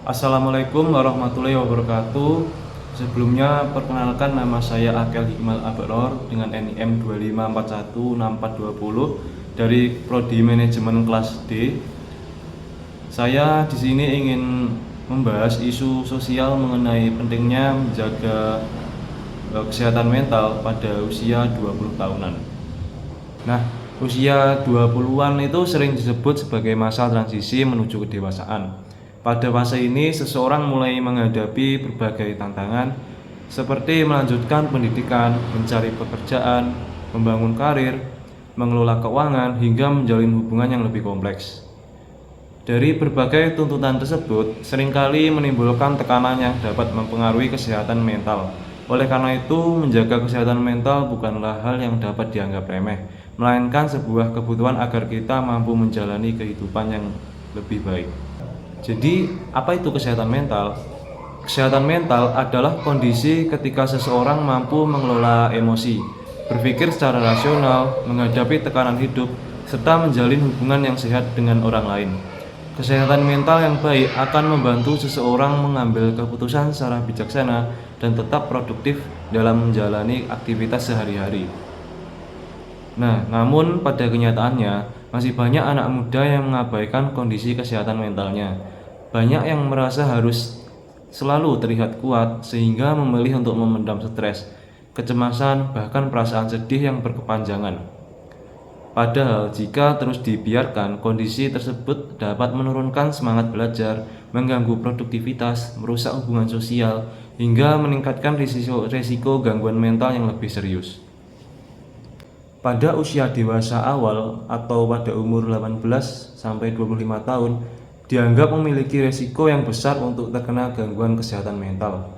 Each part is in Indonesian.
Assalamualaikum warahmatullahi wabarakatuh. Sebelumnya perkenalkan, nama saya Akel Hikmal Abror dengan NIM 25416420 dari Prodi Manajemen kelas D. Saya di sini ingin membahas isu sosial mengenai pentingnya menjaga kesehatan mental pada usia 20 tahunan. Nah, usia 20-an itu sering disebut sebagai masa transisi menuju kedewasaan. Pada fase ini, seseorang mulai menghadapi berbagai tantangan seperti melanjutkan pendidikan, mencari pekerjaan, membangun karir, mengelola keuangan, hingga menjalin hubungan yang lebih kompleks. Dari berbagai tuntutan tersebut, seringkali menimbulkan tekanan yang dapat mempengaruhi kesehatan mental. Oleh karena itu, menjaga kesehatan mental bukanlah hal yang dapat dianggap remeh, melainkan sebuah kebutuhan agar kita mampu menjalani kehidupan yang lebih baik. Jadi, apa itu kesehatan mental? Kesehatan mental adalah kondisi ketika seseorang mampu mengelola emosi, berpikir secara rasional, menghadapi tekanan hidup, serta menjalin hubungan yang sehat dengan orang lain. Kesehatan mental yang baik akan membantu seseorang mengambil keputusan secara bijaksana dan tetap produktif dalam menjalani aktivitas sehari-hari. Nah, namun pada kenyataannya, masih banyak anak muda yang mengabaikan kondisi kesehatan mentalnya. Banyak yang merasa harus selalu terlihat kuat sehingga memilih untuk memendam stres, kecemasan, bahkan perasaan sedih yang berkepanjangan. Padahal jika terus dibiarkan, kondisi tersebut dapat menurunkan semangat belajar, mengganggu produktivitas, merusak hubungan sosial, hingga meningkatkan risiko gangguan mental yang lebih serius. Pada usia dewasa awal atau pada umur 18 sampai 25 tahun dianggap memiliki risiko yang besar untuk terkena gangguan kesehatan mental.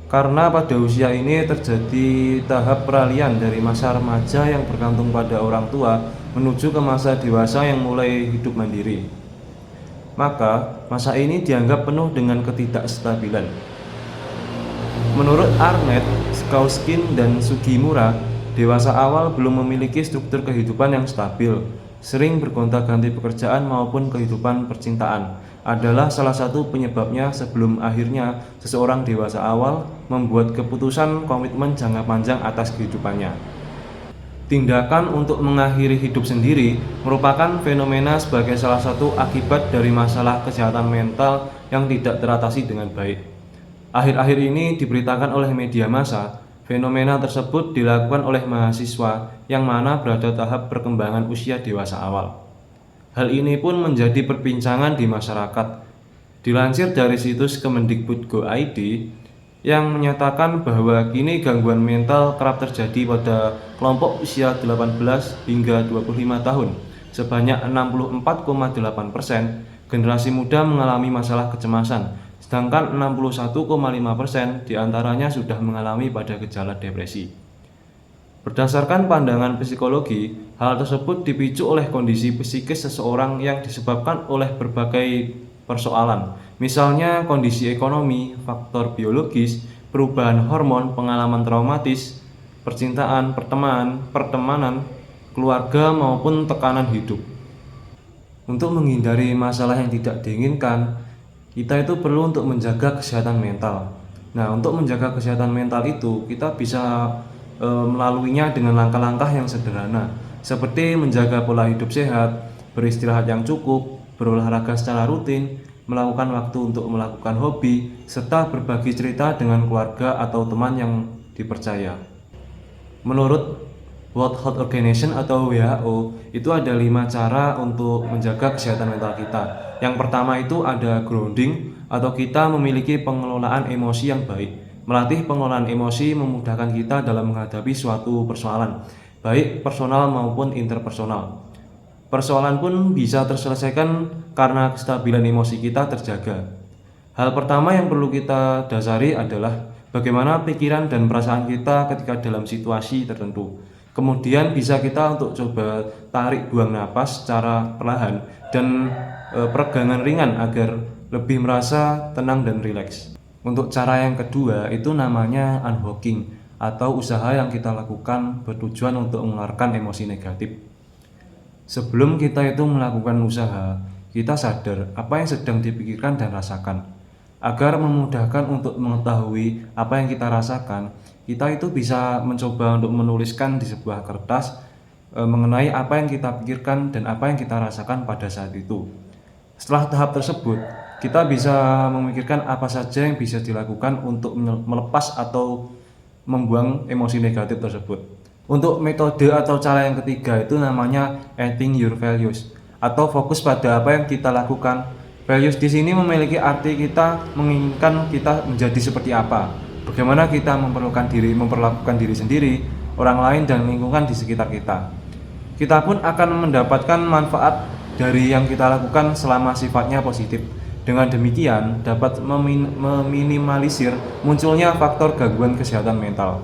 Karena pada usia ini terjadi tahap peralihan dari masa remaja yang bergantung pada orang tua menuju ke masa dewasa yang mulai hidup mandiri. Maka, masa ini dianggap penuh dengan ketidakstabilan. Menurut Arnett, Skauskin, dan Sugimura, dewasa awal belum memiliki struktur kehidupan yang stabil, sering bergonta-ganti pekerjaan maupun kehidupan percintaan adalah salah satu penyebabnya sebelum akhirnya seseorang dewasa awal membuat keputusan komitmen jangka panjang atas kehidupannya. Tindakan untuk mengakhiri hidup sendiri merupakan fenomena sebagai salah satu akibat dari masalah kesehatan mental yang tidak teratasi dengan baik. Akhir-akhir ini diberitakan oleh media massa, fenomena tersebut dilakukan oleh mahasiswa yang mana berada tahap perkembangan usia dewasa awal. Hal ini pun menjadi perbincangan di masyarakat. Dilansir dari situs Kemendikbud.go.id yang menyatakan bahwa kini gangguan mental kerap terjadi pada kelompok usia 18 hingga 25 tahun. Sebanyak 64,8% generasi muda mengalami masalah kecemasan, sedangkan 61,5% diantaranya sudah mengalami pada gejala depresi. Berdasarkan pandangan psikologi, hal tersebut dipicu oleh kondisi psikis seseorang yang disebabkan oleh berbagai persoalan, misalnya kondisi ekonomi, faktor biologis, perubahan hormon, pengalaman traumatis, percintaan, pertemanan, keluarga, maupun tekanan hidup. Untuk menghindari masalah yang tidak diinginkan, kita itu perlu untuk menjaga kesehatan mental. Nah, untuk menjaga kesehatan mental itu kita bisa melaluinya dengan langkah-langkah yang sederhana, seperti menjaga pola hidup sehat, beristirahat yang cukup, berolahraga secara rutin, melakukan waktu untuk melakukan hobi, serta berbagi cerita dengan keluarga atau teman yang dipercaya. Menurut World Health Organization atau WHO, itu ada 5 cara untuk menjaga kesehatan mental kita. Yang pertama itu ada grounding, atau kita memiliki pengelolaan emosi yang baik. Melatih pengelolaan emosi memudahkan kita dalam menghadapi suatu persoalan, baik personal maupun interpersonal. Persoalan pun bisa terselesaikan karena kestabilan emosi kita terjaga. Hal pertama yang perlu kita dasari adalah bagaimana pikiran dan perasaan kita ketika dalam situasi tertentu. Kemudian bisa kita untuk coba tarik buang napas secara perlahan dan peregangan ringan agar lebih merasa tenang dan rileks. Untuk cara yang kedua itu namanya unhooking, atau usaha yang kita lakukan bertujuan untuk mengeluarkan emosi negatif. Sebelum kita itu melakukan usaha, kita sadar apa yang sedang dipikirkan dan rasakan. Agar memudahkan untuk mengetahui apa yang kita rasakan, kita itu bisa mencoba untuk menuliskan di sebuah kertas mengenai apa yang kita pikirkan dan apa yang kita rasakan pada saat itu. Setelah tahap tersebut, kita bisa memikirkan apa saja yang bisa dilakukan untuk melepas atau membuang emosi negatif tersebut. Untuk metode atau cara yang ketiga itu namanya Adding Your Values atau fokus pada apa yang kita lakukan. Values di sini memiliki arti kita menginginkan kita menjadi seperti apa, bagaimana kita memperlakukan diri sendiri, orang lain dan lingkungan di sekitar kita. Kita pun akan mendapatkan manfaat dari yang kita lakukan selama sifatnya positif. Dengan demikian dapat meminimalisir munculnya faktor gangguan kesehatan mental.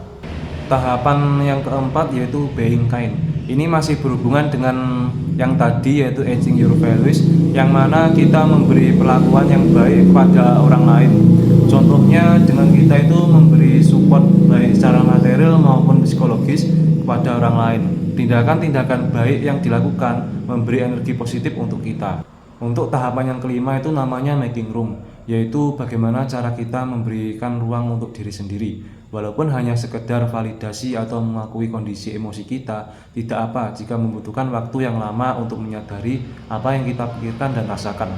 Tahapan yang keempat yaitu being kind. Ini masih berhubungan dengan yang tadi yaitu adding your values, yang mana kita memberi perlakuan yang baik kepada orang lain. Contohnya dengan kita itu memberi support baik secara material maupun psikologis kepada orang lain. Tindakan-tindakan baik yang dilakukan memberi energi positif untuk kita. Untuk tahapan yang kelima itu namanya making room, yaitu bagaimana cara kita memberikan ruang untuk diri sendiri. Walaupun hanya sekedar validasi atau mengakui kondisi emosi kita, tidak apa jika membutuhkan waktu yang lama untuk menyadari apa yang kita pikirkan dan rasakan.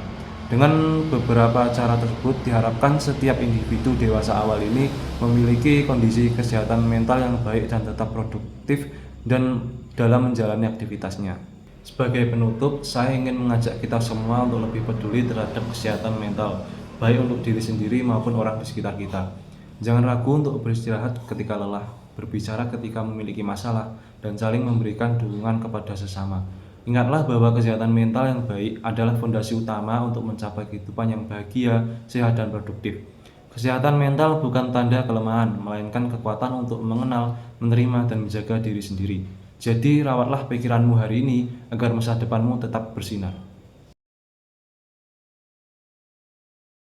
Dengan beberapa cara tersebut diharapkan setiap individu dewasa awal ini memiliki kondisi kesehatan mental yang baik dan tetap produktif dan dalam menjalani aktivitasnya. Sebagai penutup, saya ingin mengajak kita semua untuk lebih peduli terhadap kesehatan mental, baik untuk diri sendiri maupun orang di sekitar kita. Jangan ragu untuk beristirahat ketika lelah, berbicara ketika memiliki masalah, dan saling memberikan dukungan kepada sesama. Ingatlah bahwa kesehatan mental yang baik adalah fondasi utama untuk mencapai kehidupan yang bahagia, sehat, dan produktif. Kesehatan mental bukan tanda kelemahan, melainkan kekuatan untuk mengenal, menerima, dan menjaga diri sendiri. Jadi, rawatlah pikiranmu hari ini agar masa depanmu tetap bersinar.